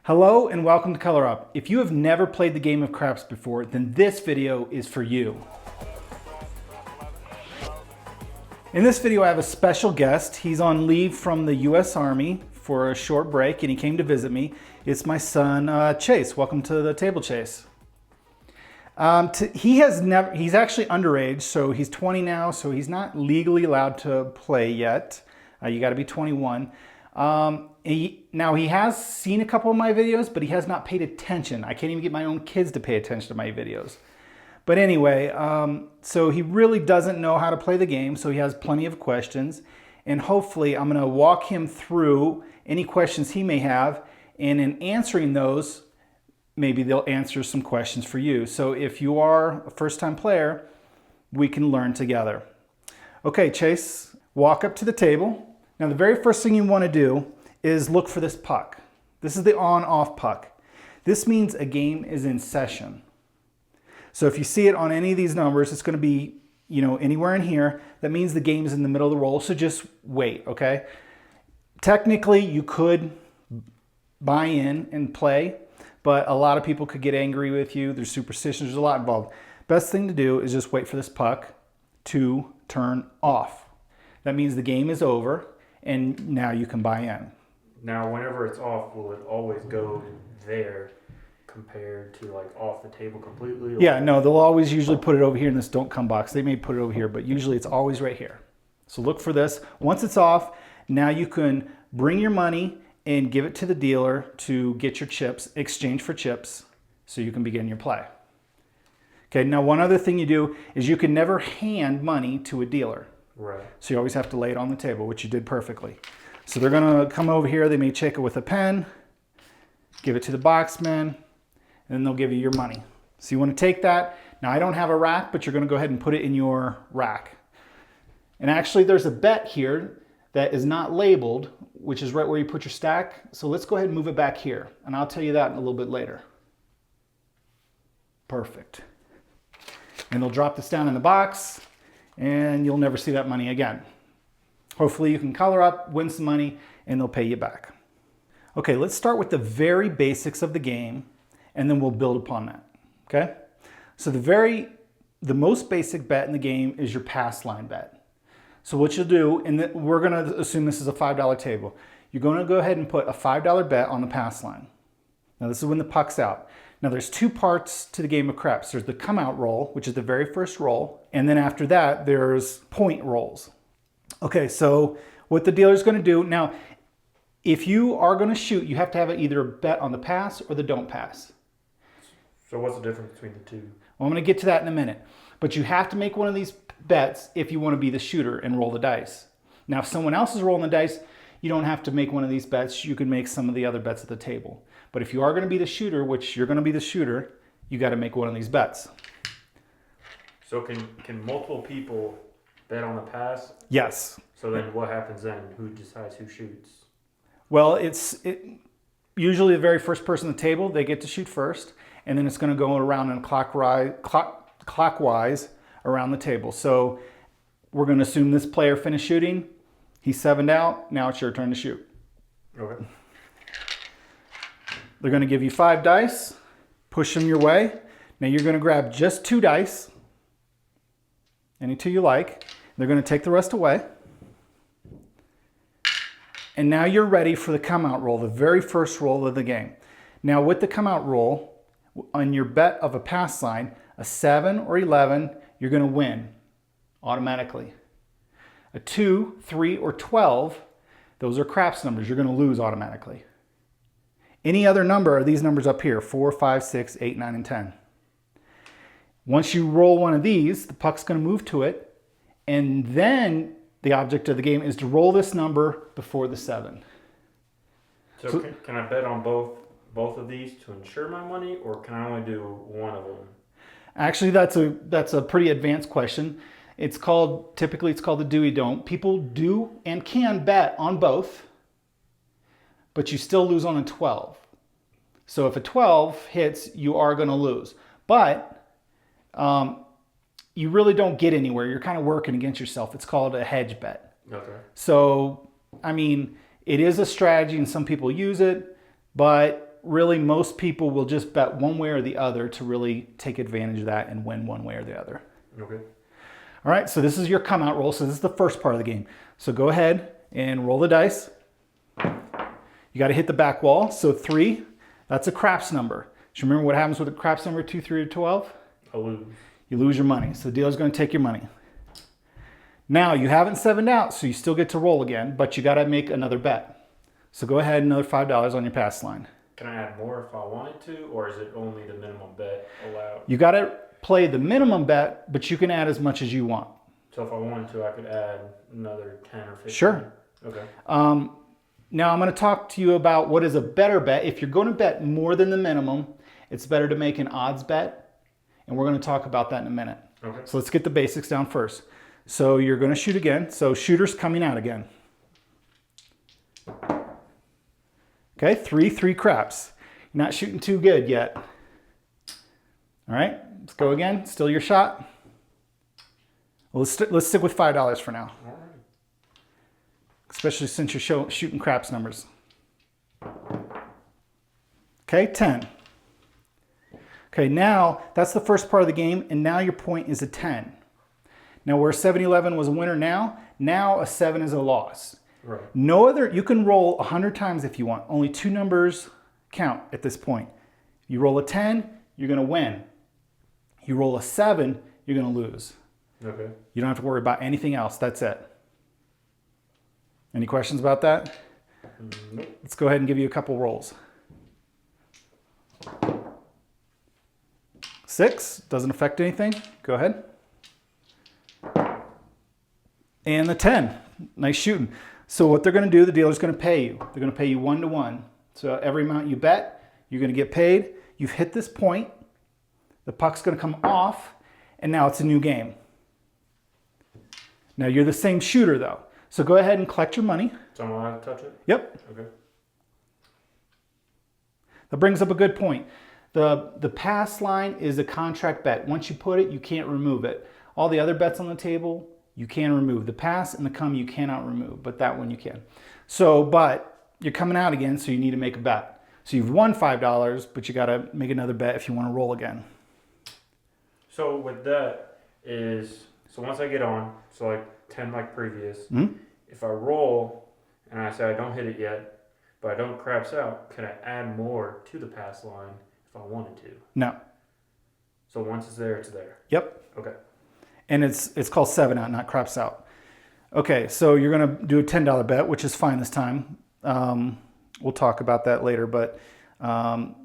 Hello and welcome to Color Up. If you have never played the game of craps before, then this video is for you. In this video, I have a special guest. He's on leave from the U.S. Army for a short break and he came to visit me. It's my son, Chase. Welcome to the table, Chase. He's actually underage, so he's 20 now, so he's not legally allowed to play yet. You got to be 21. Now he has seen a couple of my videos, but he has not paid attention. I can't even get my own kids to pay attention to my videos. But anyway, so he really doesn't know how to play the game, so he has plenty of questions. And hopefully I'm going to walk him through any questions he may have. And in answering those, maybe they'll answer some questions for you. So if you are a first-time player, we can learn together. Okay, Chase, walk up to the table. Now the very first thing you want to do is look for this puck. This is the on-off puck. This means a game is in session. So if you see it on any of these numbers, it's going to be, anywhere in here. That means the game is in the middle of the roll, so just wait, okay? Technically, you could buy in and play, but a lot of people could get angry with you. There's superstitions, there's a lot involved. Best thing to do is just wait for this puck to turn off. That means the game is over and now you can buy in. Now, whenever it's off, will it always go there compared to like off the table completely? Or? Yeah, no, they'll always usually put it over here in this don't come box. They may put it over here, but usually it's always right here. So look for this. Once it's off, now you can bring your money and give it to the dealer to get your chips, exchange for chips, so you can begin your play. Okay, now one other thing you do is you can never hand money to a dealer. Right. So you always have to lay it on the table, which you did perfectly. So they're gonna come over here, they may check it with a pen, give it to the boxman, and then they'll give you your money. So you wanna take that. Now I don't have a rack, but you're gonna go ahead and put it in your rack. And actually there's a bet here that is not labeled, which is right where you put your stack. So let's go ahead and move it back here. And I'll tell you that in a little bit later. Perfect. And they'll drop this down in the box and you'll never see that money again. Hopefully you can color up, win some money, and they'll pay you back. Okay, let's start with the very basics of the game and then we'll build upon that, okay? So the most basic bet in the game is your pass line bet. So what you'll do, and we're gonna assume this is a $5 table. You're gonna go ahead and put a $5 bet on the pass line. Now this is when the puck's out. Now there's two parts to the game of craps. There's the come out roll, which is the very first roll. And then after that, there's point rolls. Okay, so what the dealer's gonna do, now, if you are gonna shoot, you have to have either a bet on the pass or the don't pass. So what's the difference between the two? Well, I'm gonna get to that in a minute. But you have to make one of these bets if you wanna be the shooter and roll the dice. Now, if someone else is rolling the dice, you don't have to make one of these bets. You can make some of the other bets at the table. But if you are gonna be the shooter, which you're gonna be the shooter, you gotta make one of these bets. So can multiple people bet on the pass? Yes. So then what happens then? Who decides who shoots? Well, usually the very first person at the table, they get to shoot first, and then it's gonna go around in clockwise around the table. So we're gonna assume this player finished shooting, he's 7'd out, now it's your turn to shoot. Okay. They're gonna give you 5 dice, push them your way. Now you're gonna grab just 2 dice, any 2 you like. They're gonna take the rest away. And now you're ready for the come out roll, the very first roll of the game. Now with the come out roll, on your bet of a pass line, a 7 or 11, you're gonna win automatically. A 2, 3, or 12, those are craps numbers, you're gonna lose automatically. Any other number are these numbers up here, 4, 5, 6, 8, 9, and 10. Once you roll one of these, the puck's gonna move to it, and then the object of the game is to roll this number before the 7. So can I bet on both of these to ensure my money, or can I only do one of them? Actually, that's a pretty advanced question. Typically it's called the do-we-don't. People do and can bet on both, but you still lose on a 12. So if a 12 hits, you are gonna lose. But you really don't get anywhere. You're kind of working against yourself. It's called a hedge bet. Okay. So, I mean, it is a strategy and some people use it, but really most people will just bet one way or the other to really take advantage of that and win one way or the other. Okay. All right, so this is your come out roll. So this is the first part of the game. So go ahead and roll the dice. You got to hit the back wall. So 3, that's a craps number. So remember what happens with a craps number 2, 3, or 12? I lose. You lose your money. So the dealer's going to take your money. Now you haven't 7'd out, so you still get to roll again, but you got to make another bet. So go ahead, another $5 on your pass line. Can I add more if I wanted to, or is it only the minimum bet allowed? You got to play the minimum bet, but you can add as much as you want. So if I wanted to, I could add another 10 or 15? Sure. Okay. Now I'm going to talk to you about what is a better bet. If you're going to bet more than the minimum, it's better to make an odds bet, and we're going to talk about that in a minute. Okay. So let's get the basics down first. So you're going to shoot again. So shooter's coming out again. Okay, 3 craps. You're not shooting too good yet. All right, let's go again. Still your shot. Well, let's stick with $5 for now. All right. Especially since you're shooting craps numbers. Okay, 10. Okay, now that's the first part of the game, and now your point is a 10. Now where 7-11 was a winner now a 7 is a loss. Right. No other, you can roll 100 times if you want. Only 2 numbers count at this point. You roll a 10, you're going to win. You roll a 7, you're going to lose. Okay. You don't have to worry about anything else. That's it. Any questions about that? Nope. Let's go ahead and give you a couple rolls. 6, doesn't affect anything. Go ahead. And the 10, nice shooting. So what they're going to do, the dealer's going to pay you. They're going to pay you 1-to-1. So every amount you bet, you're going to get paid. You've hit this point. The puck's going to come off, and now it's a new game. Now you're the same shooter though. So go ahead and collect your money. So I'm allowed to touch it? Yep. Okay. That brings up a good point. The pass line is a contract bet. Once you put it, you can't remove it. All the other bets on the table, you can remove. The pass and the come you cannot remove, but that one you can. So, but you're coming out again, so you need to make a bet. So you've won $5, but you got to make another bet if you want to roll again. So with that is, so once I get on, so like 10 like previous, if I roll and I say I don't hit it yet, but I don't craps out, can I add more to the pass line if I wanted to? No. So once it's there, it's there. Yep. Okay. And it's called 7 out, not craps out. Okay, so you're going to do a $10 bet, which is fine this time. We'll talk about that later, but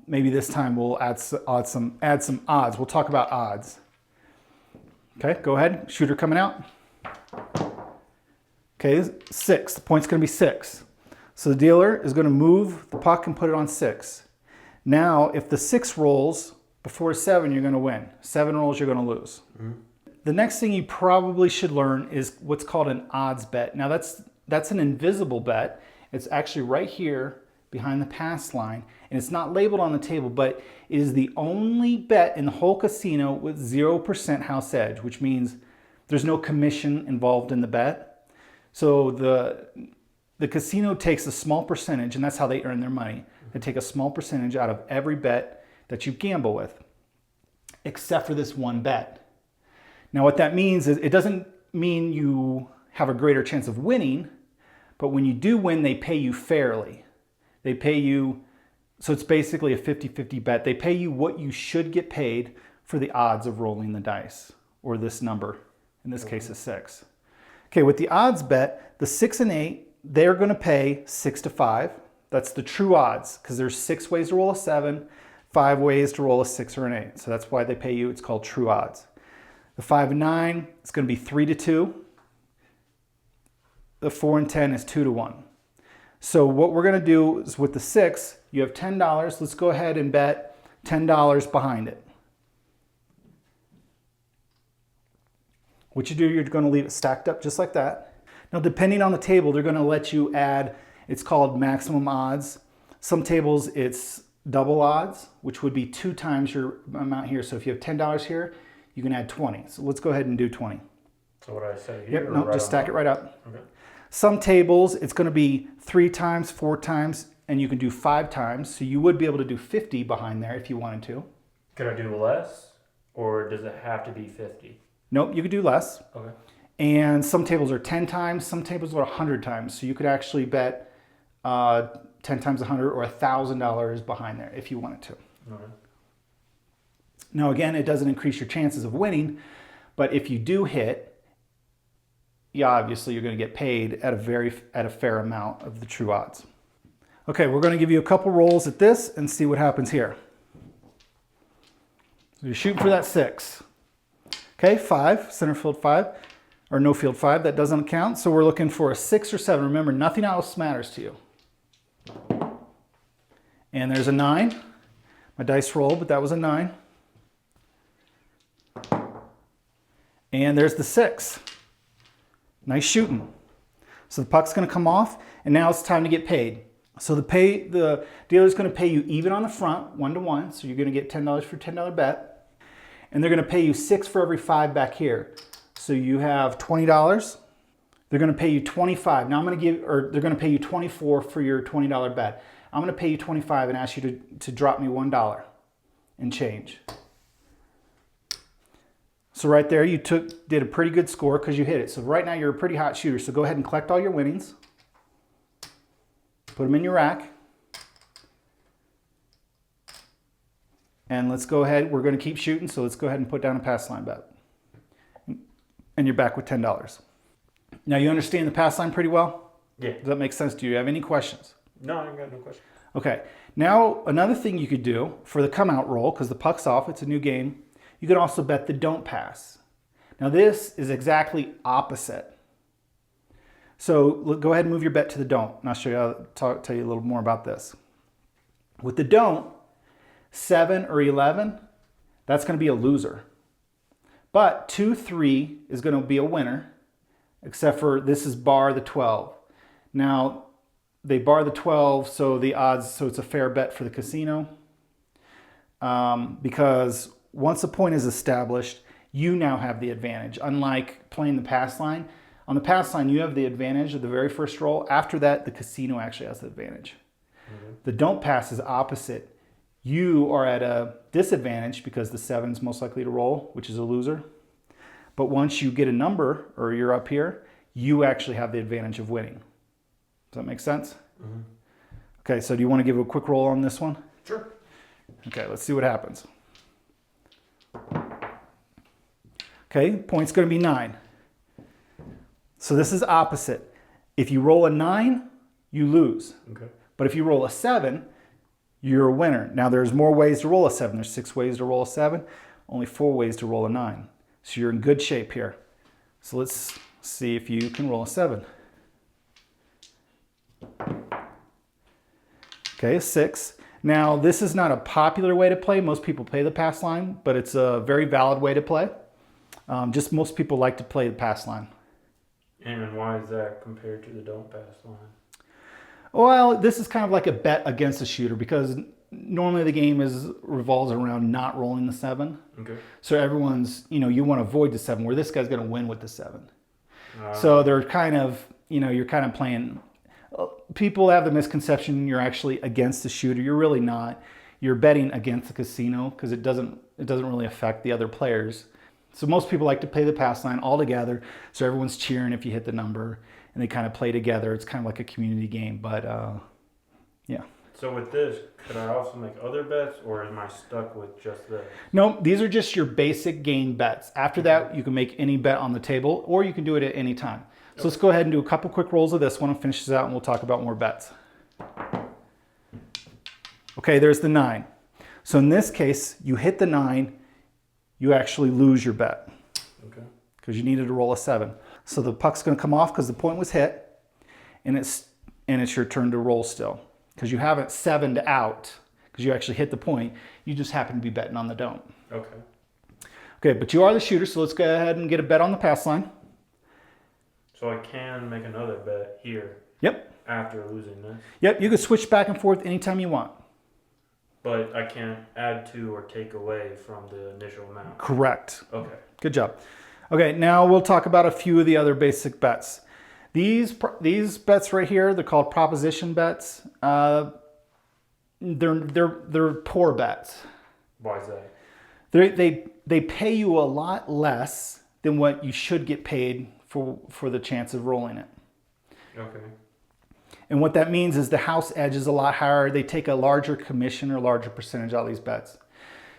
maybe this time we'll add some odds. We'll talk about odds. Okay, go ahead. Shooter coming out. Okay, 6. The point's going to be 6. So the dealer is going to move the puck and put it on 6. Now, if the 6 rolls before 7, you're going to win. 7 rolls, you're going to lose. The next thing you probably should learn is what's called an odds bet. Now that's an invisible bet. It's actually right here behind the pass line, and it's not labeled on the table, but it is the only bet in the whole casino with 0% house edge, which means there's no commission involved in the bet. So the casino takes a small percentage, and that's how they earn their money. They take a small percentage out of every bet that you gamble with, except for this one bet. Now what that means is it doesn't mean you have a greater chance of winning, but when you do win, they pay you fairly. They pay you, so it's basically a 50-50 bet. They pay you what you should get paid for the odds of rolling the dice, or this number, in this case is 6. Okay, with the odds bet, the 6 and 8, they're gonna pay 6 to 5. That's the true odds, because there's 6 ways to roll a 7, 5 ways to roll a 6 or an 8. So that's why they pay you, it's called true odds. The 5 and 9, it's going to be 3 to 2. The 4 and 10 is 2 to 1. So what we're going to do is with the 6, you have $10. Let's go ahead and bet $10 behind it. What you do, you're going to leave it stacked up just like that. Now, depending on the table, they're going to let you add, it's called maximum odds. Some tables, it's double odds, which would be 2 times your amount here. So if you have $10 here, you can add 20. So let's go ahead and do 20. So what I say here? Yep, no, right just stack it right up. Okay. Some tables, it's going to be 3 times, 4 times, and you can do 5 times. So you would be able to do 50 behind there if you wanted to. Could I do less, or does it have to be 50? Nope, you could do less. Okay. And some tables are 10 times, some tables are 100 times. So you could actually bet 10 times 100 or $1,000 behind there if you wanted to. Okay. Now again, it doesn't increase your chances of winning, but if you do hit, yeah, obviously you're going to get paid at a fair amount of the true odds. Okay, we're going to give you a couple rolls at this and see what happens here. So you're shooting for that 6. Okay, 5, center field 5, or no field 5, that doesn't count. So we're looking for a 6 or 7. Remember, nothing else matters to you. And there's a 9. My dice rolled, but that was a 9. And there's the 6. Nice shooting. So the puck's going to come off, and now it's time to get paid. So the dealer's going to pay you even on the front, 1-to-1. So you're going to get $10 for a $10 bet. And they're going to pay you 6 for every 5 back here. So you have $20. They're going to pay you 25. Now they're going to pay you 24 for your $20 bet. I'm going to pay you 25 and ask you to drop me $1 and change. So right there, you did a pretty good score because you hit it. So right now you're a pretty hot shooter. So go ahead and collect all your winnings. Put them in your rack. And let's go ahead. We're going to keep shooting. So let's go ahead and put down a pass line bet. And you're back with $10. Now you understand the pass line pretty well? Yeah. Does that make sense? Do you have any questions? No, I ain't got no question. Okay. Now another thing you could do for the come out roll, because the puck's off, it's a new game. You can also bet the don't pass. Now this is exactly opposite. So go ahead and move your bet to the don't, and I'll show you tell you a little more about this. With the don't, 7 or 11, that's going to be a loser. But 2-3 is going to be a winner, except for this is bar the 12. Now they bar the 12, so the odds, so it's a fair bet for the casino, because once a point is established, you now have the advantage. Unlike playing the pass line, on the pass line, you have the advantage of the very first roll. After that, the casino actually has the advantage. Mm-hmm. The don't pass is opposite. You are at a disadvantage because the 7 is most likely to roll, which is a loser. But once you get a number, or you're up here, you actually have the advantage of winning. Does that make sense? Mm-hmm. Okay, so do you want to give a quick roll on this one? Sure. Okay, let's see what happens. Okay, point's going to be 9. So this is opposite. If you roll a 9, you lose. Okay. But if you roll a 7, you're a winner. Now there's more ways to roll a 7. There's 6 ways to roll a 7, only 4 ways to roll a 9. So you're in good shape here. So let's see if you can roll a 7. Okay, a 6. Now this is not a popular way to play. Most people play the pass line, but it's a very valid way to play. Just most people like to play the pass line. And why is that compared to the don't pass line? Well, this is kind of like a bet against a shooter because normally the game revolves around not rolling the 7. Okay. So everyone's, you want to avoid the 7, where this guy's going to win with the 7. So they're kind of, you're kind of playing. People have the misconception you're actually against the shooter. You're really not. You're betting against the casino because it doesn't really affect the other players. So most people like to play the pass line all together. So everyone's cheering if you hit the number, and they kind of play together. It's kind of like a community game, but yeah. So with this, could I also make other bets, or am I stuck with just this? No, these are just your basic game bets. After that, you can make any bet on the table, or you can do it at any time. So let's go ahead and do a couple quick rolls of this one and finish this out, and we'll talk about more bets. Okay, there's the 9. So in this case, you hit the 9, you actually lose your bet. Okay. Because you needed to roll a 7. So the puck's going to come off because the point was hit, and it's your turn to roll still. Because you haven't 7'd out, because you actually hit the point. You just happen to be betting on the don't. Okay. Okay, but you are the shooter, so let's go ahead and get a bet on the pass line. So I can make another bet here. Yep. After losing this. Yep, you can switch back and forth anytime you want. But I can't add to or take away from the initial amount. Correct. Okay. Good job. Okay, now we'll talk about a few of the other basic bets. These bets right here, they're called proposition bets. They're poor bets. Why is that? They pay you a lot less than what you should get paid for the chance of rolling it. Okay. And what that means is the house edge is a lot higher. They take a larger commission or larger percentage out of these bets.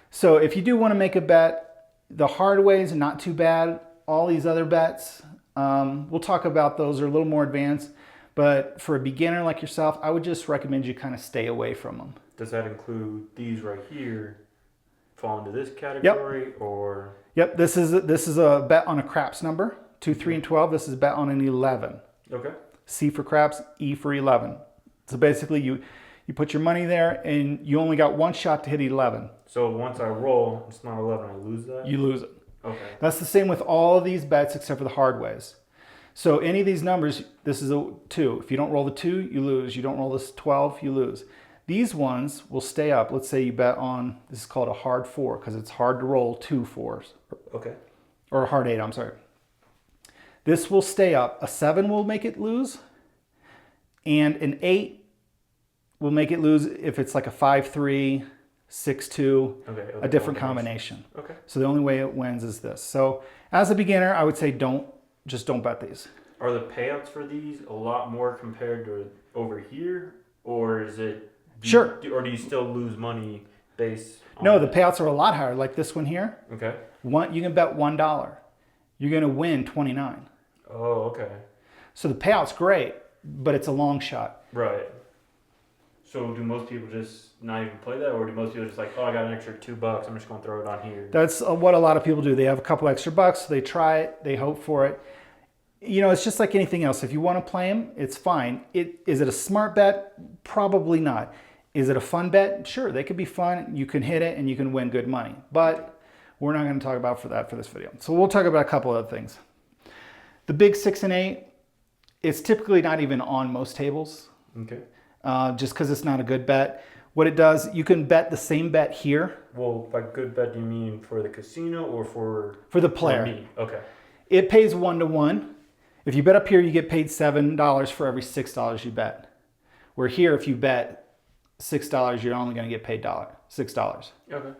So if you do want to make a bet, the hard ways are not too bad. All these other bets, we'll talk about those, are a little more advanced. But for a beginner like yourself, I would just recommend you kind of stay away from them. Does that include these right here fall into this category? Yep. Or? Yep, this is a bet on a craps number, 2, 3, and 12. This is a bet on an 11. Okay. C for craps, E for 11. So basically you put your money there and you only got one shot to hit 11. So once I roll, it's not 11, I lose that? You lose it. Okay. That's the same with all of these bets except for the hard ways. So any of these numbers, this is a 2. If you don't roll the 2, you lose. You don't roll this 12, you lose. These ones will stay up. Let's say you bet on, this is called a hard 4 because it's hard to roll 2 4s. Okay. Or a hard 8, I'm sorry. This will stay up. A 7 will make it lose. And an 8 will make it lose if it's like a 5-3, 6-2, okay, a different combination. Okay. So the only way it wins is this. So as a beginner, I would say just don't bet these. Are the payouts for these a lot more compared to over here? Or is it... Sure. Or do you still lose money based on... No, the payouts are a lot higher. Like this one here. Okay. You can bet $1. You're going to win 29. Oh, okay. So the payout's great, but it's a long shot. Right. So do most people just not even play that? Or do most people just like, oh, I got an extra $2. I'm just going to throw it on here? That's what a lot of people do. They have a couple extra bucks. They try it. They hope for it. You know, it's just like anything else. If you want to play them, it's fine. Is it a smart bet? Probably not. Is it a fun bet? Sure, they could be fun. You can hit it and you can win good money. But we're not going to talk about that for this video. So we'll talk about a couple other things. The big 6 and 8, it's typically not even on most tables. Okay. Just because it's not a good bet. What it does, you can bet the same bet here. Well, by good bet, do you mean for the casino or for the player? For me? Okay. It pays 1-to-1. If you bet up here, you get paid $7 for every $6 you bet. Where here, if you bet $6, you're only going to get paid $6. Okay.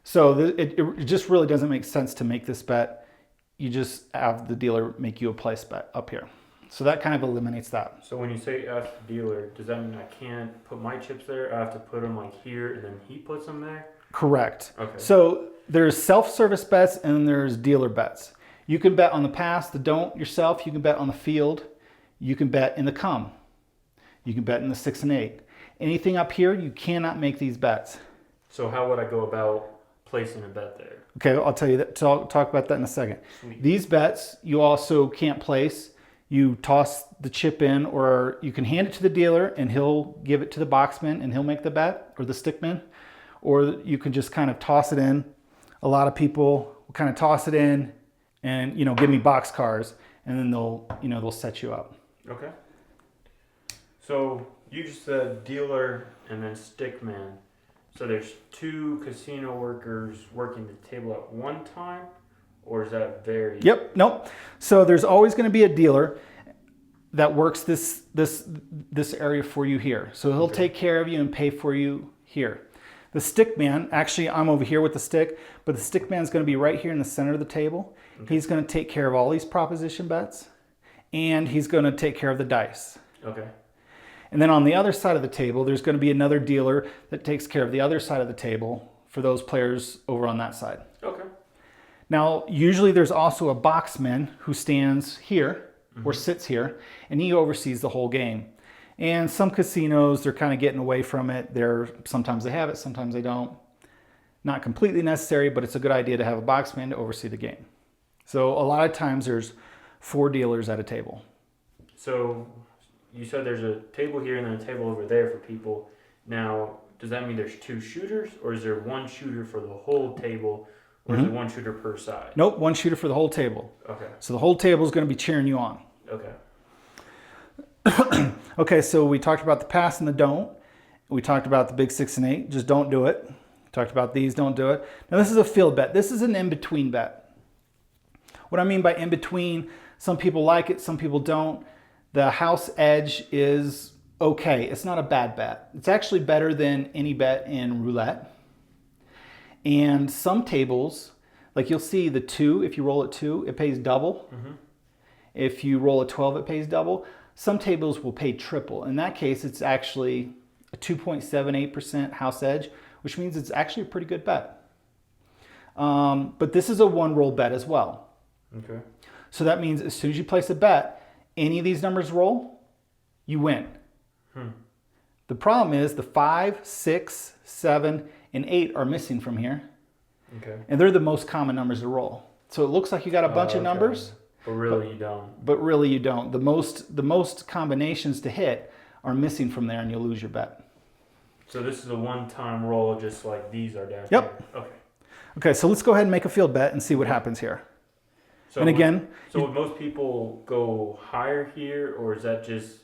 So it just really doesn't make sense to make this bet. You just have the dealer make you a place bet up here. So that kind of eliminates that. So when you say ask the dealer, does that mean I can't put my chips there? I have to put them like here and then he puts them there? Correct. Okay. So there's self-service bets and then there's dealer bets. You can bet on the pass, the don't yourself. You can bet on the field. You can bet in the come. You can bet in the 6 and 8. Anything up here, you cannot make these bets. So how would I go about placing a bet there? Okay, I'll tell you that. Talk about that in a second. Sweet. These bets you also can't place. You toss the chip in, or you can hand it to the dealer and he'll give it to the boxman and he'll make the bet, or the stickman. Or you can just kind of toss it in. A lot of people will kind of toss it in and, give me box cars, and then they'll set you up. Okay. So you just said dealer and then stickman. So there's 2 casino workers working the table at one time, or is that very... Yep, nope. So there's always going to be a dealer that works this area for you here. So he'll take care of you and pay for you here. The stickman, actually I'm over here with the stick, but the stickman's going to be right here in the center of the table. Okay. He's going to take care of all these proposition bets, and he's going to take care of the dice. Okay. And then on the other side of the table, there's going to be another dealer that takes care of the other side of the table for those players over on that side. Okay. Now, usually there's also a boxman who stands here or sits here, and he oversees the whole game. And some casinos, they're kind of getting away from it. Sometimes they have it, sometimes they don't. Not completely necessary, but it's a good idea to have a boxman to oversee the game. So a lot of times there's 4 dealers at a table. So you said there's a table here and then a table over there for people. Now, does that mean there's 2 shooters, or is there 1 shooter for the whole table, or is it 1 shooter per side? Nope, 1 shooter for the whole table. Okay. So the whole table is going to be cheering you on. Okay. Okay, so we talked about the pass and the don't. We talked about the big 6 and 8. Just don't do it. We talked about these, don't do it. Now this is a field bet. This is an in-between bet. What I mean by in-between, Some people like it, some people don't. The house edge is okay. It's not a bad bet. It's actually better than any bet in roulette. And some tables, like you'll see the 2, if you roll a 2, it pays double. If you roll a 12, it pays double. Some tables will pay triple. In that case, it's actually a 2.78% house edge, which means it's actually a pretty good bet. But this is a 1 roll bet as well. Okay. So that means as soon as you place a bet, any of these numbers roll, you win. The problem is the 5, 6, 7, and 8 are missing from here. Okay. And they're the most common numbers to roll. So it looks like you got a bunch of numbers. But really you don't. But really you don't. The most combinations to hit are missing from there and you'll lose your bet. So this is a one-time roll just like these are down Yep. here. Okay. Okay, so let's go ahead and make a field bet and see what happens here. So And again, would most people go higher here, or is that just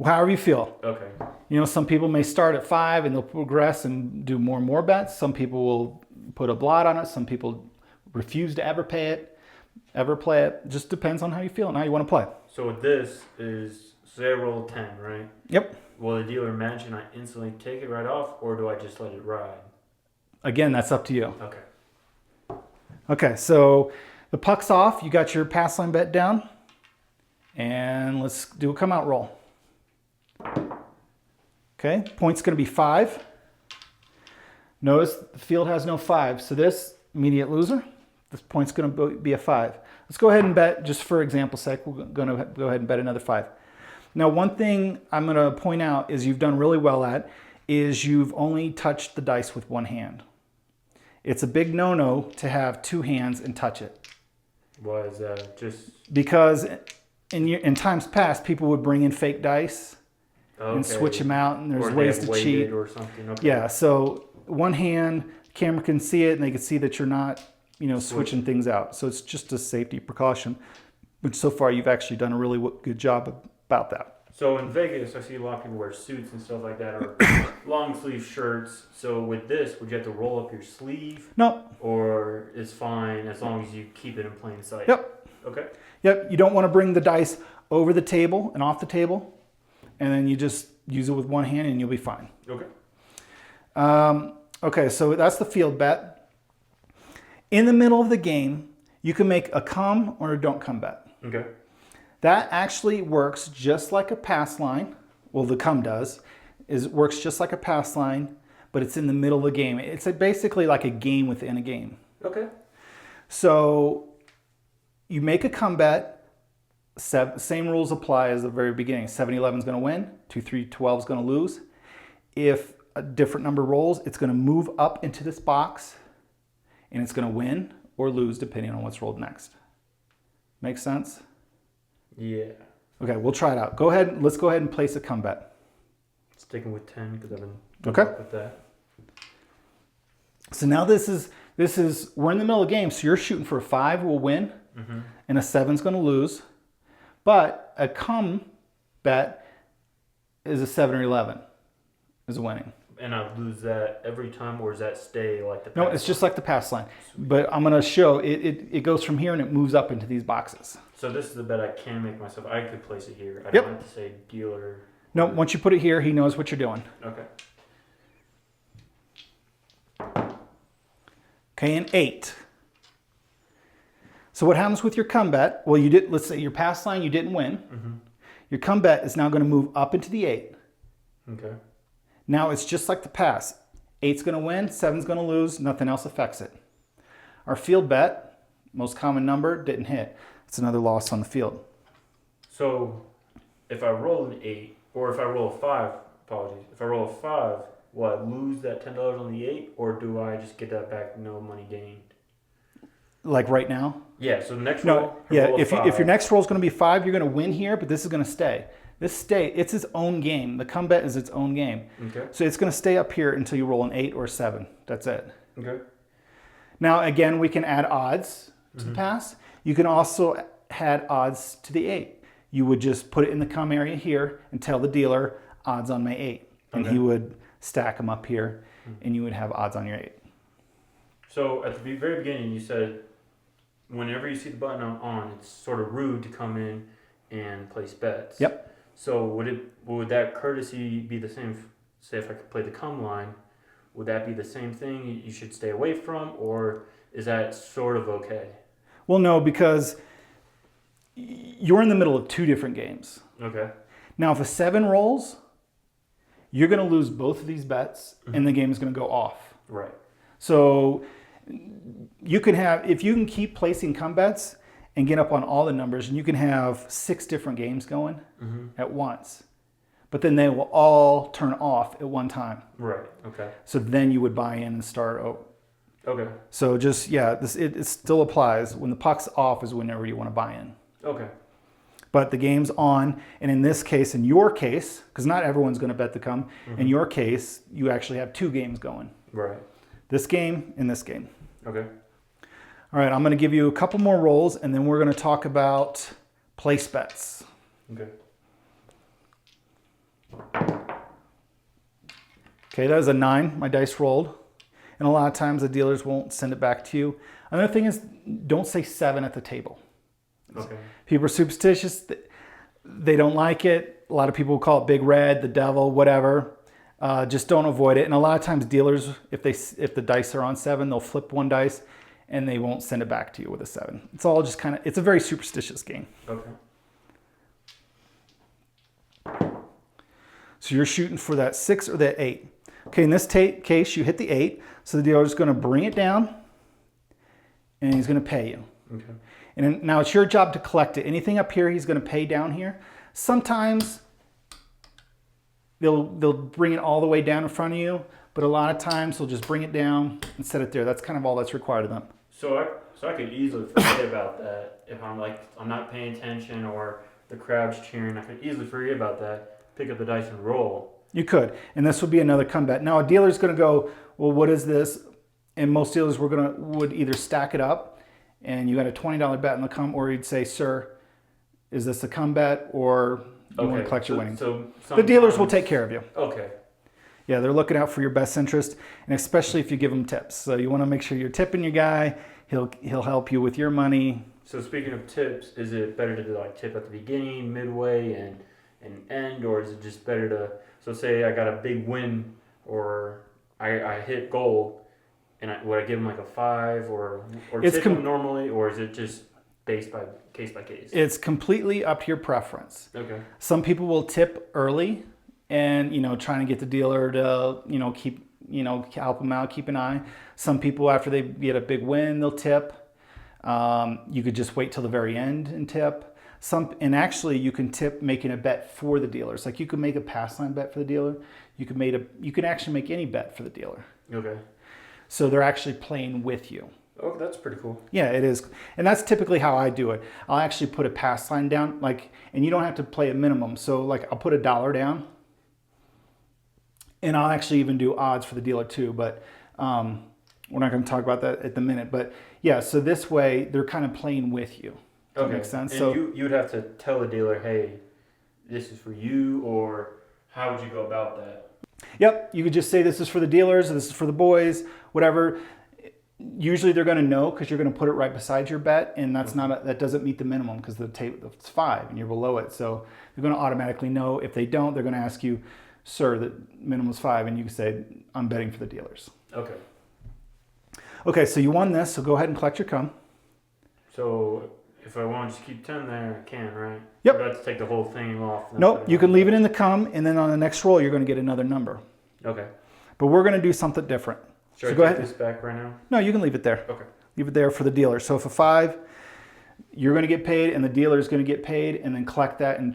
however you feel. okay? You know, some people may start at 5 and they'll progress and do more and more bets. Some people will put a blot on it. Some people refuse to ever play it. Just depends on how you feel and how you want to play. So with this is, say I roll 10, right? Yep. Will the dealer mention I instantly take it right off, or do I just let it ride? Again, that's up to you. Okay. Okay, so the puck's off. You got your pass line bet down. And let's do a come out roll. Okay, point's going to be 5. Notice the field has no 5, so this immediate loser. This point's going to be a 5. Let's go ahead and bet, just for example's sake, we're going to go ahead and bet another 5. Now, one thing I'm going to point out is you've done really well at is you've only touched the dice with one hand. It's a big no-no to have 2 hands and touch it. Why is that? Just Because in times past, people would bring in fake dice and switch them out, and there's ways to cheat. Or something. Okay. Yeah, so one hand, camera can see it, and they can see that you're not, switching things out. So it's just a safety precaution, which so far you've actually done a really good job about that. So in Vegas, I see a lot of people wear suits and stuff like that, or long sleeve shirts. So with this, would you have to roll up your sleeve? No. Or it's fine as long as you keep it in plain sight? Yep. Okay. Yep, you don't want to bring the dice over the table and off the table, and then you just use it with one hand and you'll be fine. Okay. Okay, so that's the field bet. In the middle of the game, you can make a come or a don't come bet. Okay. That actually works just like a pass line. Well, the come does. It works just like a pass line, but it's in the middle of the game. It's basically like a game within a game. Okay. So you make a come bet. Same rules apply as the very beginning. 7-11 is going to win. 2-3-12 is going to lose. If a different number rolls, it's going to move up into this box, and it's going to win or lose depending on what's rolled next. Make sense? Yeah. Okay, we'll try it out. Go ahead. Let's go ahead and place a come bet. Sticking with 10 because I've been Okay. up with that. So now this is we're in the middle of the game. So you're shooting for a 5 will win, and a 7's going to lose. But a come bet is a 7 or 11 is winning. And I lose that every time, or does that stay like the? No, it's just like the pass line. But I'm going to show it goes from here and it moves up into these boxes. So this is the bet I can make myself. I could place it here. I Yep. don't have to say dealer. No, once you put it here, he knows what you're doing. Okay. Okay, and 8. So what happens with your come bet? Well, let's say your pass line, you didn't win. Your come bet is now going to move up into the 8. Okay. Now it's just like the pass. 8's going to win, 7's going to lose, nothing else affects it. Our field bet, most common number, didn't hit. It's another loss on the field. So if I roll an 8, or if I roll a 5, apologies, if I roll a 5, will I lose that $10 on the 8, or do I just get that back, no money gained? Like right now? Yeah, so the next roll, No, yeah, roll a if 5. your next roll is going to be 5, you're going to win here, but this is going to stay. It's its own game. The come bet is its own game. Okay. So it's going to stay up here until you roll an 8 or a 7. That's it. Okay. Now, again, we can add odds to the pass. You can also add odds to the 8. You would just put it in the come area here and tell the dealer odds on my 8. And he would stack them up here, and you would have odds on your 8. So at the very beginning, you said whenever you see the button on, it's sort of rude to come in and place bets. Yep. So would that courtesy be the same? Say if I could play the come line, would that be the same thing you should stay away from, or is that sort of okay? Well, no, because you're in the middle of 2 different games. Okay. Now, if a 7 rolls, you're going to lose both of these bets, and the game is going to go off. Right. So you can have, if you can keep placing come bets and get up on all the numbers, and you can have 6 different games going at once, but then they will all turn off at one time. Right. Okay. So then you would buy in and start over. Okay. So just, yeah, it still applies. When the puck's off is whenever you want to buy in. Okay. But the game's on, and in this case, in your case, because not everyone's going to bet the come, in your case, you actually have 2 games going. Right. This game and this game. Okay. All right, I'm going to give you a couple more rolls, and then we're going to talk about place bets. Okay. Okay, that was a 9. My dice rolled. And a lot of times the dealers won't send it back to you. Another thing is, don't say 7 at the table. Okay. People are superstitious. They don't like it. A lot of people will call it big red, the devil, whatever. Just don't avoid it. And a lot of times dealers, if the dice are on 7, they'll flip 1 dice and they won't send it back to you with a 7. It's all just kind of, it's a very superstitious game. Okay. So you're shooting for that 6 or that 8. Okay, in this case, you hit the 8. So the dealer's going to bring it down and he's going to pay you. Okay. And now it's your job to collect it. Anything up here, he's going to pay down here. Sometimes they'll bring it all the way down in front of you, but a lot of times they'll just bring it down and set it there. That's kind of all that's required of them. So I could easily forget about that if I'm not paying attention or the crowd's cheering. I could easily forget about that, pick up the dice and roll. You could, and this would be another comeback. Now a dealer's going to go, well, what is this? And most dealers would either stack it up, and you got a $20 bet in the come, or you'd say, sir, is this a come bet, or you want to collect your winnings? So the dealers will take care of you. Okay. Yeah, they're looking out for your best interest, and especially if you give them tips. So you want to make sure you're tipping your guy. He'll help you with your money. So speaking of tips, is it better to tip at the beginning, midway, and end, or is it just better to? So say I got a big win, or I hit goal, and would I give him a 5 or tip him normally, or is it just based by case? It's completely up to your preference. Okay. Some people will tip early, and trying to get the dealer to keep help them out, keep an eye. Some people, after they get a big win, they'll tip. You could just wait till the very end and tip. And actually you can tip making a bet for the dealers. Like you could make a pass line bet for the dealer. You can actually make any bet for the dealer. Okay. So they're actually playing with you. Oh, that's pretty cool. Yeah, it is. And that's typically how I do it. I'll actually put a pass line down, and you don't have to play a minimum. So I'll put $1 down, and I'll actually even do odds for the dealer too, but we're not going to talk about that at the minute. But yeah, so this way they're kind of playing with you. Does that make sense? And so you would have to tell the dealer, hey, this is for you, or how would you go about that? Yep, you could just say this is for the dealers, this is for the boys, whatever. Usually they're going to know because you're going to put it right beside your bet, and that doesn't meet the minimum because the table it's 5 and you're below it. So they're going to automatically know. If they don't, they're going to ask you, sir, the minimum is 5, and you can say, I'm betting for the dealers. Okay. Okay, so you won this, so go ahead and collect your cum. So if I want to just keep 10 there, I can, right? Yep. Or do I have to take the whole thing off? Nope, you can leave it in the cum, and then on the next roll, you're going to get another number. Okay. But we're going to do something different. Should So I go take ahead. this back right now? No, you can leave it there. Okay. Leave it there for the dealer. So if a 5, you're going to get paid, and the dealer is going to get paid, and then collect that and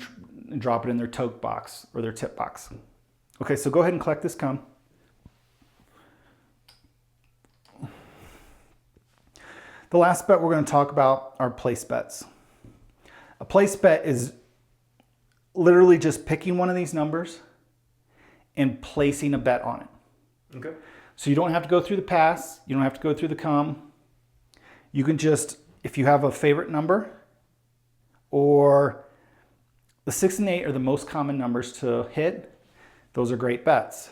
drop it in their tote box or their tip box. Okay, so go ahead and collect this cum. The last bet we're going to talk about are place bets. A place bet is literally just picking one of these numbers and placing a bet on it. Okay. So you don't have to go through the pass. You don't have to go through the cum. You can just, if you have a favorite number, or the 6 and 8 are the most common numbers to hit. Those are great bets.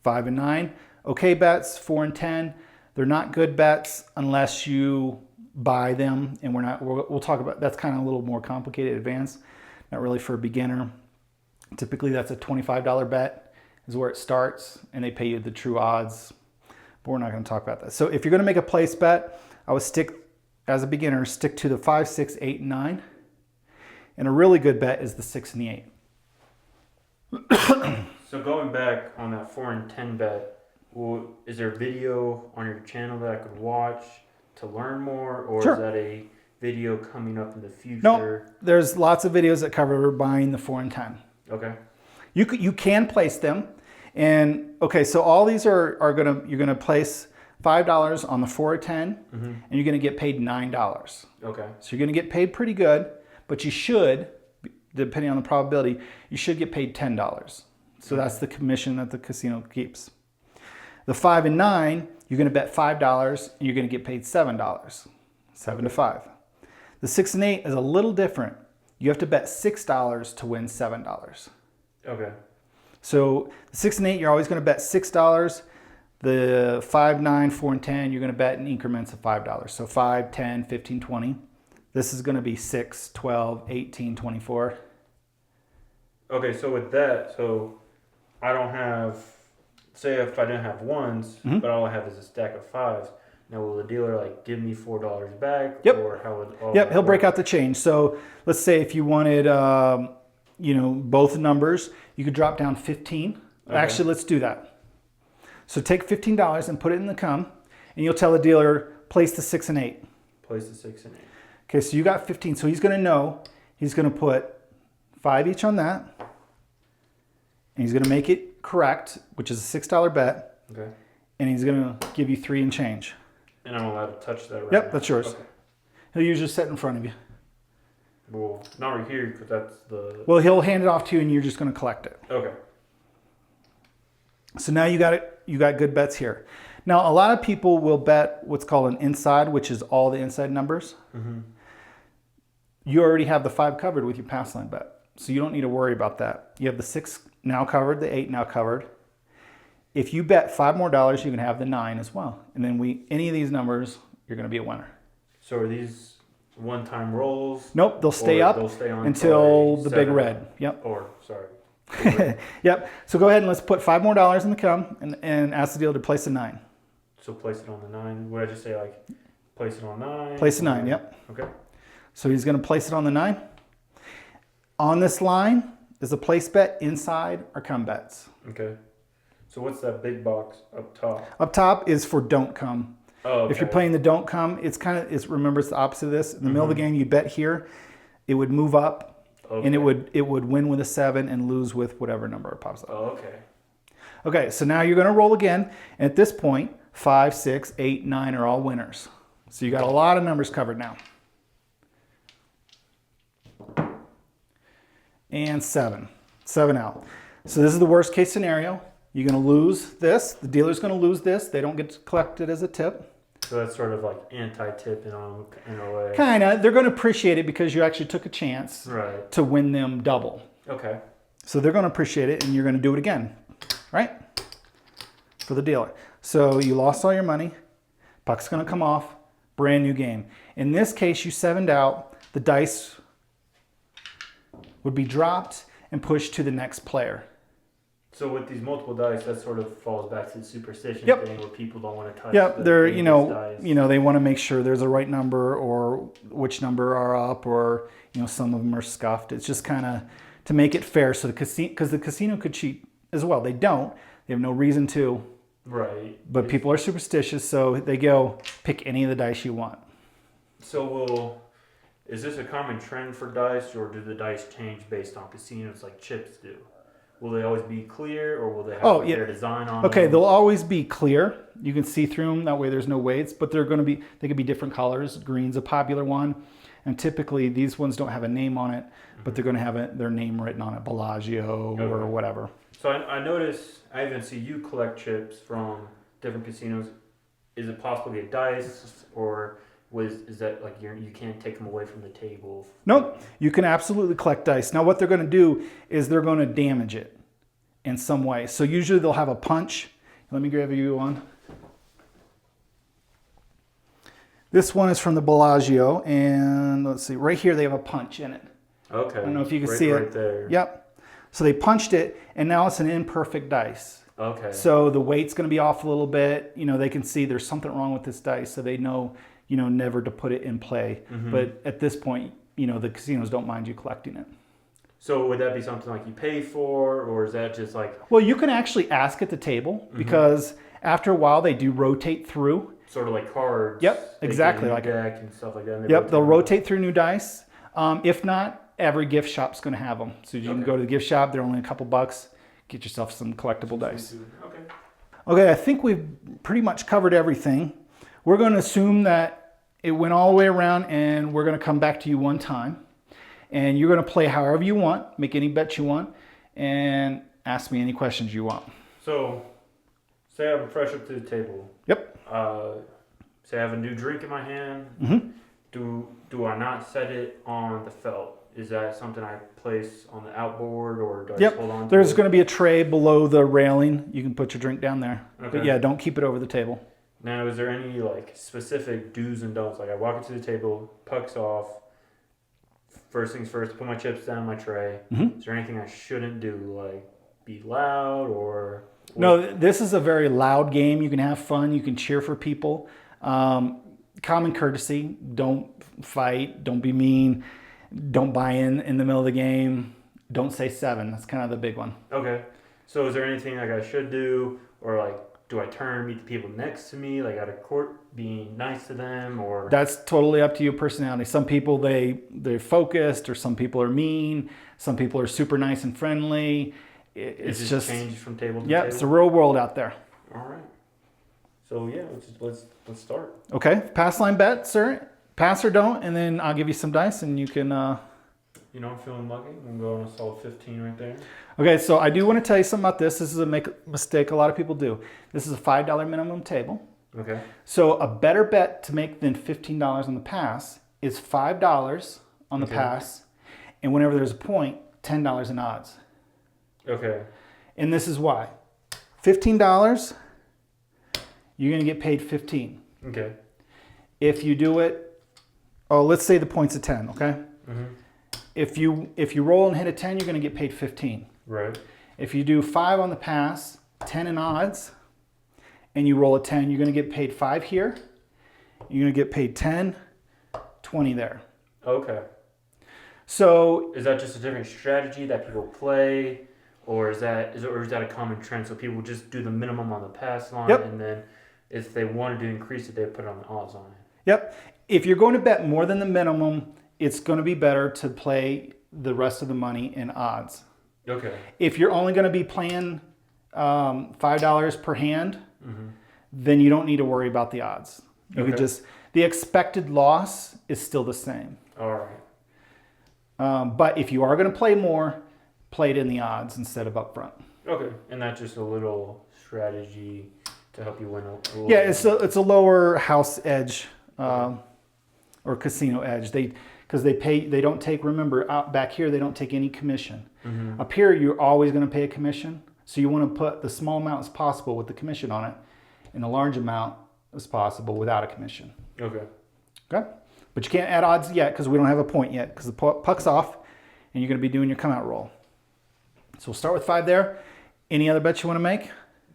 5 and 9, okay bets. 4 and 10, they're not good bets unless you buy them, and we'll talk about, that's kind of a little more complicated, advanced, not really for a beginner. Typically that's a $25 bet is where it starts, and they pay you the true odds, but we're not going to talk about that. So if you're going to make a place bet, I would stick, as a beginner, stick to the 5, 6, 8, and 9. And a really good bet is the 6 and the 8. So going back on that 4 and 10 bet, is there a video on your channel that I could watch to learn more, or Sure. is that a video coming up in the future? No, there's lots of videos that cover buying the 4 and 10. Okay. You can place them, and okay, so all these you're gonna place $5 on the 4 or 10, and you're gonna get paid $9. Okay. So you're gonna get paid pretty good, but you should, depending on the probability, you should get paid $10. So that's the commission that the casino keeps. The 5 and 9, you're gonna bet $5, and you're gonna get paid $7, 7 to 5. The 6 and 8 is a little different. You have to bet $6 to win $7. Okay. So the 6 and 8, you're always going to bet $6. The 5, 9, 4, and 10, you're going to bet in increments of $5. So 5, 10, 15, 20. This is going to be 6, 12, 18, 24. Okay, so with that, so I don't have, say if I didn't have ones, but all I have is a stack of 5s. Now, will the dealer like give me $4 back? Yep. Or how would all Yep, that he'll break work? out the change. So let's say if you wanted, both numbers, you could drop down 15. Okay. Actually, let's do that. So take $15 and put it in the cum, and you'll tell the dealer, place the 6 and 8. Place the 6 and 8. Okay, so you got 15. So he's going to know, he's going to put 5 each on that, and he's going to make it correct, which is a $6 bet, Okay. and he's going to give you 3 and change. And I'm allowed to touch that right Yep, now? that's yours. Okay. He'll usually sit in front of you. Well, not right here because that's the... Well, he'll hand it off to you, and you're just going to collect it. Okay. So now you got it. You got good bets here. Now, a lot of people will bet what's called an inside, which is all the inside numbers. You already have the 5 covered with your pass line bet, so you don't need to worry about that. You have the 6 now covered, the 8 now covered. If you bet $5 more, you can have the 9 as well, and then any of these numbers, you're going to be a winner. So are these one-time rolls? Nope, they'll stay Or up they'll stay on until till the big 7? red. Yep. Or, sorry. Yep. So go ahead and let's put $5 more in the cum and ask the dealer to place a 9. So place it on the 9. Would I just say like, place it on 9? Place a 9, yep. Okay. So he's going to place it on the 9. On this line is a place bet, inside, or cum bets. Okay. So what's that big box up top? Up top is for don't come. Oh, okay. If you're playing the don't come, remember it's the opposite of this. In the middle of the game, you bet here, it would move up, and it would win with a 7 and lose with whatever number it pops up. Oh, okay. Okay, so now you're going to roll again, and at this point, 5, 6, 8, 9 are all winners. So you got a lot of numbers covered now. And 7 out. So this is the worst case scenario. You're going to lose this. The dealer's going to lose this. They don't get collected as a tip. So that's sort of like anti-tip in a way. Kind of. They're going to appreciate it because you actually took a chance Right. to win them double. Okay. So they're going to appreciate it, and you're going to do it again, right? For the dealer. So you lost all your money. Puck's going to come off. Brand new game. In this case, you 7'd out. The dice would be dropped and pushed to the next player. So with these multiple dice, that sort of falls back to the superstition Yep. thing where people don't want to touch. Yep, the they're biggest dice. they want to make sure there's a right number or which number are up, or some of them are scuffed. It's just kind of to make it fair, so because the casino could cheat as well. They don't. They have no reason to. Right. But people are superstitious, so they go pick any of the dice you want. So is this a common trend for dice, or do the dice change based on casinos like chips do? Will they always be clear, or will they have their design on Okay, them? they'll always be clear. You can see through them. That way there's no weights, but they could be different colors. Green's a popular one. And typically these ones don't have a name on it, but they're going to have their name written on it, Bellagio or whatever. So I notice, I even see you collect chips from different casinos. Is it possible to get dice, or is that like you can't take them away from the table? Nope, you can absolutely collect dice. Now what they're going to do is they're going to damage it in some way. So usually they'll have a punch. Let me grab you one. This one is from the Bellagio, and let's see, right here they have a punch in it. Okay. I don't know if you can see it. Right there. Yep. So they punched it, and now it's an imperfect dice. Okay. So the weight's going to be off a little bit. You know, they can see there's something wrong with this dice, so they know, you know, never to put it in play. But at this point, you know, the casinos don't mind you collecting it. So would that be something like you pay for, or is that just like... Well, you can actually ask at the table, because after a while they do rotate through. Sort of like cards. Yep, exactly like like a deck and stuff like that. Yep, they'll rotate through new dice. If not, every gift shop's going to have them. So you can go to the gift shop. They're only a couple bucks. Get yourself some collectible dice. Okay. Okay, I think we've pretty much covered everything. We're going to assume that it went all the way around, and we're going to come back to you one time. And you're going to play however you want, make any bets you want, and ask me any questions you want. So, say I'm fresh up to the table. Yep. Say I have a new drink in my hand. Do I not set it on the felt? Is that something I place on the outboard, or do I just hold on to There's it? going to be a tray below the railing. You can put your drink down there. Okay. But yeah, don't keep it over the table. Now, is there any like specific do's and don'ts? Like I walk into the table, puck's off. First things first, put my chips down my tray. Is there anything I shouldn't do, like be loud or? No, this is a very loud game. You can have fun. You can cheer for people. Common courtesy. Don't fight. Don't be mean. Don't buy in the middle of the game. Don't say 7. That's kind of the big one. Okay. So is there anything like I should do, or like do I turn and meet the people next to me, like out of court, being nice to them, or? That's totally up to your personality. Some people, they're focused, or some people are mean. Some people are super nice and friendly. It's just changed from table to yeah, table? it's the real world out there. All right. So yeah, let's start. Okay, pass line bet, sir. Pass or don't, and then I'll give you some dice, and you can. You know, I'm feeling lucky. I'm going to solve 15 right there. Okay, so I do want to tell you something about this. This is a mistake a lot of people do. This is a $5 minimum table. Okay. So a better bet to make than $15 on the pass is $5 on the pass, and whenever there's a point, $10 in odds. Okay. And this is why. $15, you're going to get paid 15. Okay. If you do it, let's say the point's a 10, okay? If you roll and hit a 10, you're going to get paid 15. Right. If you do 5 on the pass, 10 in odds, and you roll a 10, you're going to get paid 5 here. You're going to get paid 10, 20 there. Okay. So is that just a different strategy that people play, or is that a common trend? So people just do the minimum on the pass line, and then if they wanted to increase it, they put it on the odds line. Yep. If you're going to bet more than the minimum, it's going to be better to play the rest of the money in odds. Okay. If you're only going to be playing $5 per hand, then you don't need to worry about the odds. You could just, the expected loss is still the same. All right. But if you are going to play more, play it in the odds instead of up front. Okay. And that's just a little strategy to help you win a little. Yeah, it's a lower house edge or casino edge. Because they don't take, remember, out back here, they don't take any commission. Up here, you're always going to pay a commission. So you want to put the small amount as possible with the commission on it, and the large amount as possible without a commission. Okay. Okay? But you can't add odds yet because we don't have a point yet because the puck's off, and you're going to be doing your come out roll. So we'll start with 5 there. Any other bets you want to make?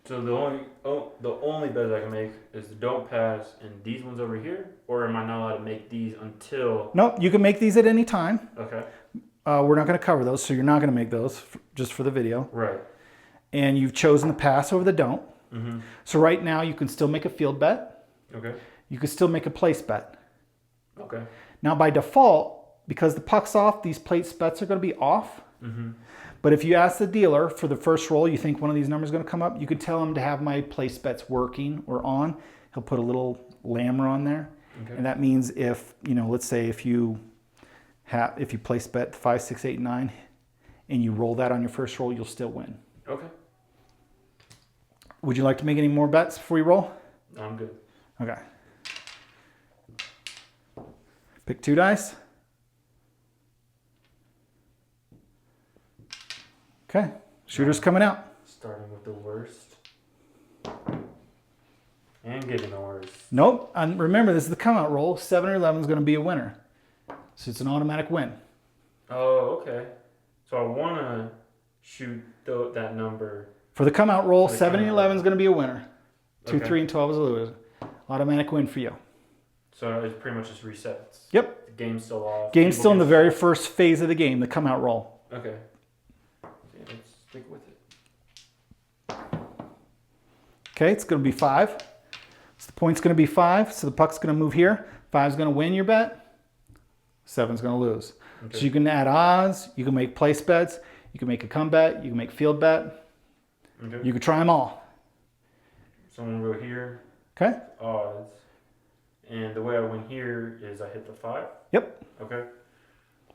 So the only bet I can make is the don't pass and these ones over here, or am I not allowed to make these until? Nope, you can make these at any time. Okay. We're not going to cover those, so you're not going to make those just for the video. Right. And you've chosen the pass over the don't. So right now you can still make a field bet. Okay. You can still make a place bet. Okay. Now by default, because the puck's off, these place bets are going to be off. But if you ask the dealer for the first roll, you think one of these numbers is going to come up, you could tell him to have my place bets working or on. He'll put a little lammer on there. And that means if, let's say if you place bet 5, 6, 8, 9, and you roll that on your first roll, you'll still win. Okay. Would you like to make any more bets before you roll? No, I'm good. Okay. Pick 2 dice. Okay. Shooter's coming out. Starting with the worst. And getting the worst. Nope. And remember, this is the come out roll. 7 or 11 is going to be a winner. So it's an automatic win. Oh, okay. So I want to shoot that number. For the come out roll, For the 7 and come-out 11 is going to be a winner. 2, Okay. 3, and 12 is a loser. Automatic win for you. So it pretty much just resets. Yep. The game's still off. Game's People still in get- the very first phase of the game, the come out roll. Okay. Yeah, let's stick with it. Okay, it's going to be 5. So the point's going to be 5. So the puck's going to move here. 5's going to win your bet. 7's going to lose. Okay. So you can add odds. You can make place bets. You can make a come bet. You can make field bet. Okay. You can try them all. So I'm going to go here. Okay? Odds. And the way I win here is I hit the 5. Yep. Okay.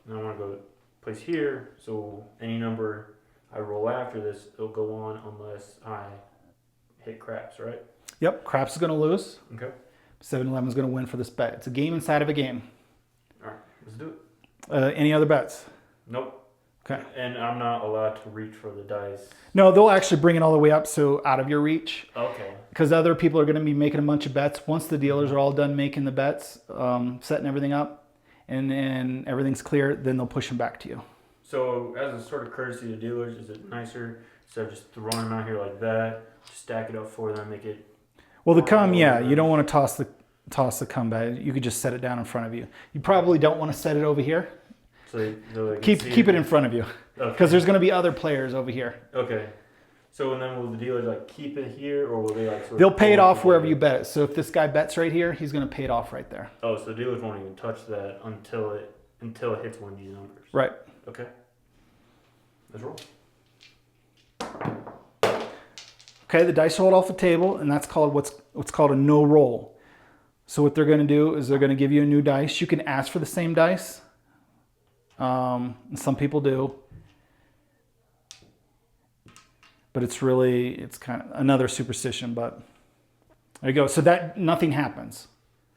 Now I want to go place here. So any number I roll after this, it'll go on unless I hit craps, right? Yep. Craps is going to lose. Okay. 7-11 is going to win for this bet. It's a game inside of a game. All right. Let's do it. Any other bets? Nope. Okay. And I'm not allowed to reach for the dice. No, they'll actually bring it all the way up, so out of your reach. Okay. Because other people are going to be making a bunch of bets. Once the dealers are all done making the bets, setting everything up, and everything's clear, then they'll push them back to you. So as a sort of courtesy to dealers, is it nicer instead of just throwing them out here like that, just stack it up for them, make it... Well, the come, yeah, you don't want to toss the come bet. You could just set it down in front of you. You probably don't want to set it over here. So they can Keep see it in front of you, Okay. because there's going to be other players over here. Okay. So and then will the dealers like keep it here, or will they like sort of... They'll pay it pull off wherever together? you bet it. So if this guy bets right here, he's going to pay it off right there. Oh, so dealers won't even touch that until it hits one of these numbers. Right. Okay. Let's roll. Okay, the dice rolled off the table, and that's called what's called a no roll. So what they're going to do is they're going to give you a new dice. You can ask for the same dice. And some people do. But it's kind of another superstition, but there you go. So that nothing happens.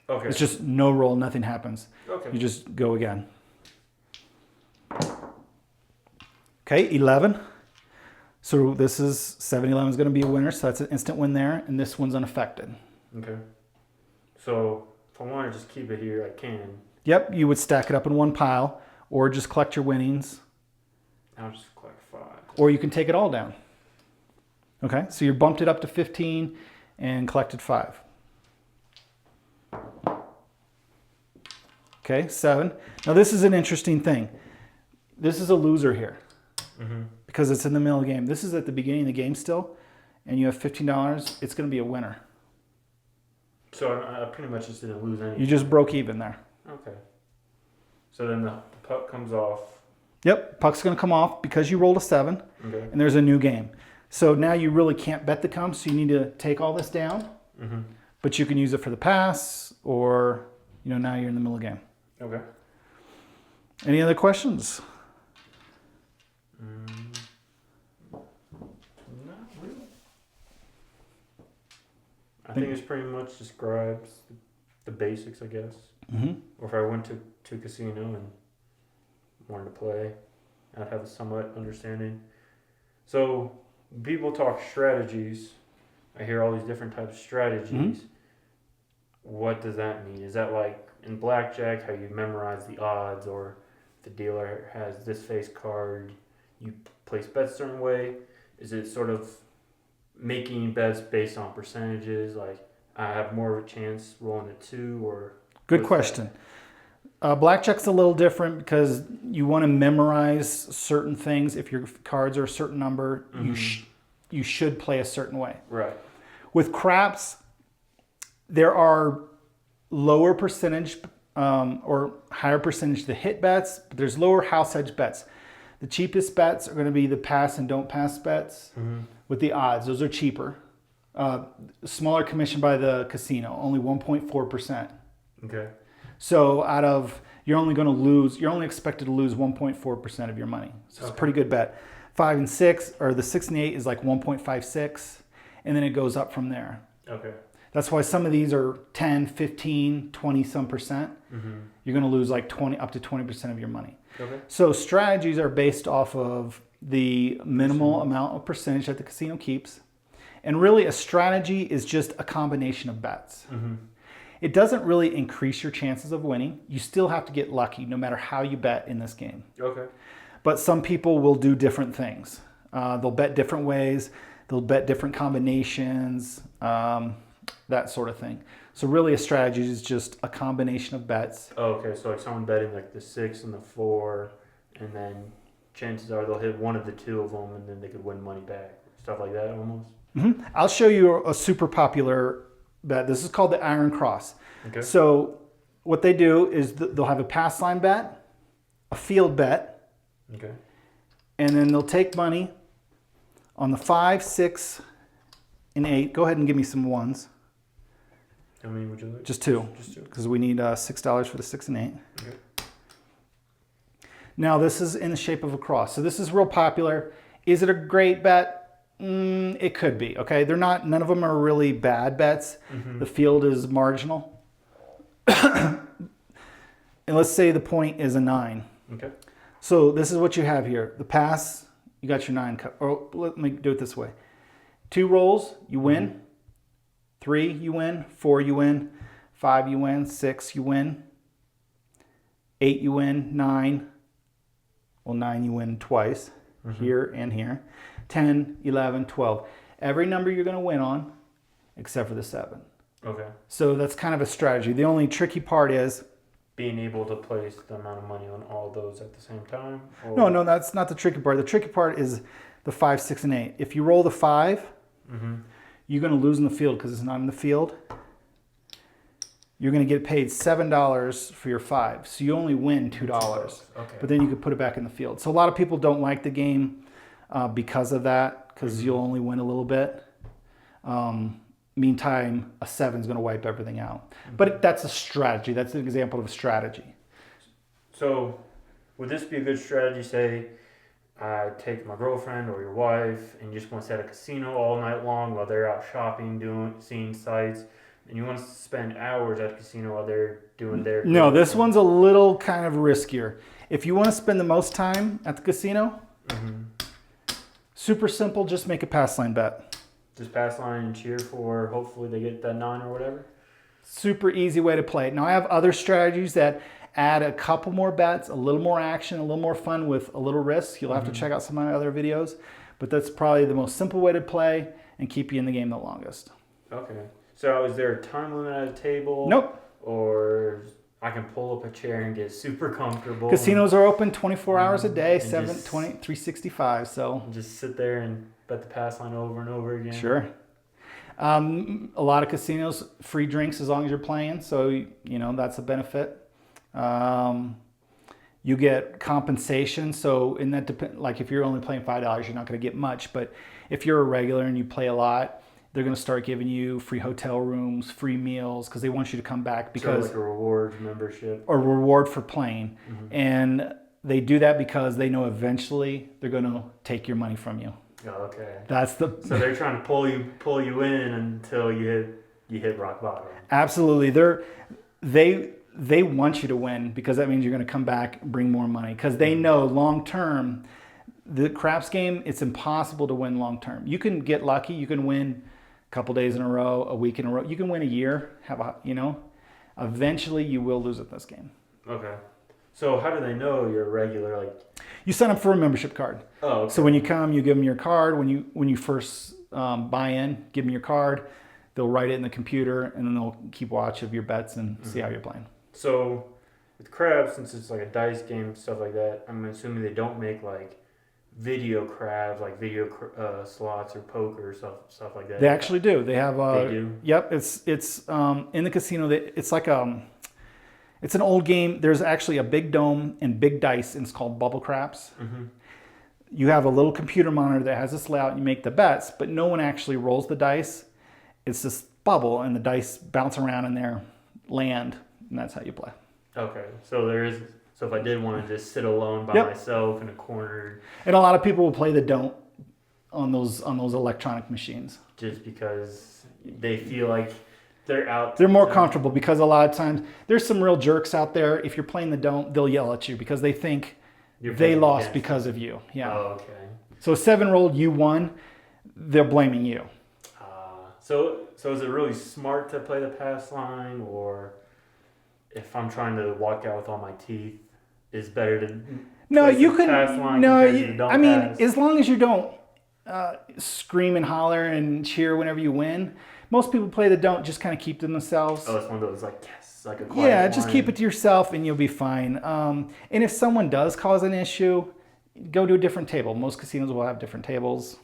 Okay. It's just no roll, nothing happens. Okay. You just go again. Okay, 11. So this is 7-11 is going to be a winner, so that's an instant win there, and this one's unaffected. Okay. So if I want to just keep it here, I can. Yep, you would stack it up in one pile, or just collect your winnings, I'll just collect 5. or you can take it all down. Okay, so you bumped it up to 15 and collected 5. Okay, 7. Now this is an interesting thing. This is a loser here because it's in the middle of the game. This is at the beginning of the game still, and you have $15. It's going to be a winner. So I pretty much just didn't lose anything. You just broke even there. Okay. So then the puck comes off. Yep, puck's going to come off because you rolled a 7, Okay. and there's a new game. So now you really can't bet the come, so you need to take all this down, but you can use it for the pass, or now you're in the middle of the game. Okay. Any other questions? Not really. I think it's pretty much describes the basics, I guess. Or if I went to a casino and wanted to play, I'd have a somewhat understanding. So people talk strategies. I hear all these different types of strategies. What does that mean? Is that like in blackjack, how you memorize the odds, or if the dealer has this face card, you place bets a certain way? Is it sort of making bets based on percentages, like I have more of a chance rolling a 2, or... Good question. Blackjack's a little different because you want to memorize certain things. If your cards are a certain number, you should play a certain way. Right. With craps, there are lower percentage or higher percentage to hit bets, but there's lower house edge bets. The cheapest bets are going to be the pass and don't pass bets with the odds. Those are cheaper. Smaller commission by the casino, only 1.4%. Okay. So you're only expected to lose 1.4% of your money. So it's a pretty good bet. 5 and 6, or the 6 and 8 is like 1.56, and then it goes up from there. Okay. That's why some of these are 10, 15, 20 some percent. You're going to lose like up to 20% of your money. Okay. So strategies are based off of the minimal amount of percentage that the casino keeps, And really, a strategy is just a combination of bets. Mm-hmm. It doesn't really increase your chances of winning. You still have to get lucky no matter how you bet in this game. Okay. But some people will do different things. They'll bet different ways. They'll bet different combinations, that sort of thing. So really a strategy is just a combination of bets. Oh, okay, so like someone betting like the 6 and the 4, and then chances are they'll hit one of the 2 of them, and then they could win money back. Stuff like that almost. Mm-hmm. I'll show you a super popular bet. This is called the Iron Cross. Okay. So what they do is they'll have a pass line bet, a field bet, Okay. and then they'll take money on the 5, 6, and 8. Go ahead and give me some ones. How many would you like? Just 2. Just 2. Because we need $6 for the 6 and 8. Okay. Now this is in the shape of a cross. So this is real popular. Is it a great bet? It could be. Okay, they're not. None of them are really bad bets. Mm-hmm. The field is marginal. And let's say the point is a 9. Okay. So this is what you have here. The pass, you got your 9. Or let me do it this way. 2 rolls, you win. Mm-hmm. 3, you win. 4, you win. 5, you win. 6, you win. 8, you win. 9. Well, 9, you win twice. Mm-hmm. Here and here. 10, 11, 12. Every number you're going to win on, except for the 7. Okay. So that's kind of a strategy. The only tricky part is... Being able to place the amount of money on all those at the same time? Or... No, that's not the tricky part. The tricky part is the 5, 6, and 8. If you roll the 5, mm-hmm. you're going to lose in the field because it's not in the field. You're going to get paid $7 for your 5. So you only win $2. Okay. But then you could put it back in the field. So a lot of people don't like the game because of that, because Mm-hmm. you'll only win a little bit. Meantime, a 7 is going to wipe everything out. Mm-hmm. But that's a strategy. That's an example of a strategy. So, would this be a good strategy? Say, I take my girlfriend or your wife, and you just want to set a casino all night long while they're out shopping, seeing sights, and you want to spend hours at the casino while they're doing their... No, this one's a little kind of riskier. If you want to spend the most time at the casino, Mm-hmm. super simple, just make a pass line bet. Just pass line and cheer for hopefully they get that 9 or whatever? Super easy way to play it. Now I have other strategies that add a couple more bets, a little more action, a little more fun with a little risk. You'll have to check out some of my other videos, but that's probably the most simple way to play and keep you in the game the longest. Okay. So is there a time limit at a table? Nope. Or I can pull up a chair and get super comfortable? Casinos are open 24 hours a day, And 365, so. And just sit there and bet the pass line over and over again? Sure. A lot of casinos, free drinks as long as you're playing, so you know that's a benefit. You get compensation, so in that like if you're only playing $5, you're not going to get much. But if you're a regular and you play a lot, they're going to start giving you free hotel rooms, free meals, because they want you to come back because like a reward membership or reward for playing, Mm-hmm. and they do that because they know eventually they're going to take your money from you. Oh, okay. That's the So they're trying to pull you in until you hit rock bottom. Absolutely. They want you to win because that means you're going to come back and bring more money because they know long term, the craps game, it's impossible to win long term. You can get lucky. You can win a couple days in a row, a week in a row. You can win a year. Eventually you will lose at this game. Okay. So how do they know you're a regular? Like, You sign up for a membership card. oh, okay. So when you come, you give them your card. When you first buy in, give them your card. They'll write it in the computer, and then they'll keep watch of your bets and see how you're playing. So with crabs, since it's like a dice game, stuff like that, I'm assuming they don't make like video crabs, like video slots or poker stuff like that. They actually do. They have. They do? Yep. It's in the casino. It's like it's an old game. There's actually a big dome and big dice, and it's called bubble craps. Mm-hmm. You have a little computer monitor that has this layout, and you make the bets, but no one actually rolls the dice. It's this bubble, and the dice bounce around in there, land, and that's how you play. Okay, so so if I did want to just sit alone by Yep. myself in a corner, And a lot of people will play the don't on those electronic machines. just because they feel like they're out. They're more comfortable because a lot of times there's some real jerks out there. If you're playing the don't, they'll yell at you because they think You're they playing lost against because of you. Yeah. Oh, okay. So 7 rolled, you won. They're blaming you. So is it really smart to play the pass line, or if I'm trying to walk out with all my teeth, is better to No, place you the can. pass line No, compared to the don't I mean, pass? as long as you don't scream and holler and cheer whenever you win. Most people play the don't, just kind of keep to themselves. Oh, it's one of those like yes, like a quiet Yeah, just one. keep it to yourself and you'll be fine. And if someone does cause an issue, go to a different table. Most casinos will have different tables.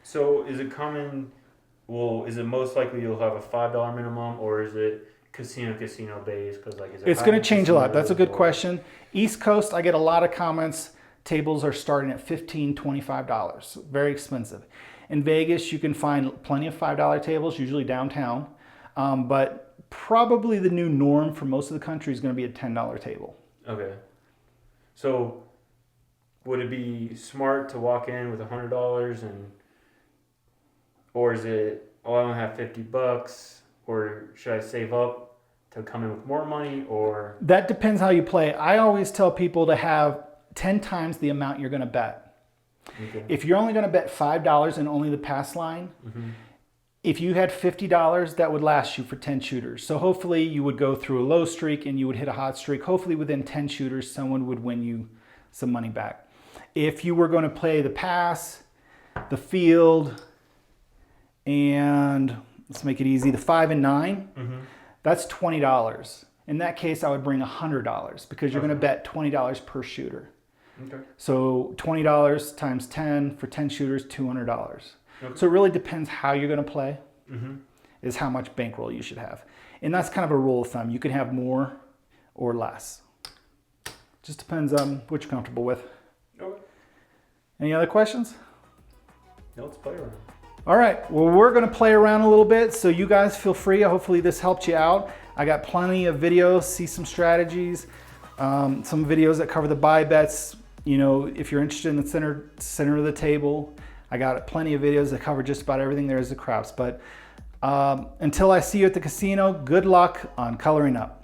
So is it common? Well, is it most likely you'll have a $5 minimum, or is it casino based? Because like, is it It's going to change a lot. casinos, That's a good or- question. East Coast, I get a lot of comments. Tables are starting at $15, $25. Very expensive. In Vegas, you can find plenty of $5 tables, usually downtown. But probably the new norm for most of the country is going to be a $10 table. Okay. So would it be smart to walk in with $100 and, or is it, oh, I only have $50, or should I save up to come in with more money, or? That depends how you play. I always tell people to have 10 times the amount you're going to bet. Okay. If you're only going to bet $5 and only the pass line, if you had $50, that would last you for 10 shooters. So hopefully you would go through a low streak and you would hit a hot streak. Hopefully within 10 shooters, someone would win you some money back. If you were going to play the pass, the field, and let's make it easy, the 5 and 9, that's $20. In that case, I would bring $100 because you're going to bet $20 per shooter. Okay. So $20 times 10 for 10 shooters, $200. Okay. So it really depends how you're going to play, is how much bankroll you should have. And that's kind of a rule of thumb. You can have more or less. Just depends on what you're comfortable with. Okay. Any other questions? Now let's play around. All right, well, we're going to play around a little bit, so you guys feel free. Hopefully this helped you out. I got plenty of videos, see some strategies, some videos that cover the buy bets. You know, if you're interested in the center of the table, I got plenty of videos that cover just about everything there is to craps. But until I see you at the casino, good luck on coloring up.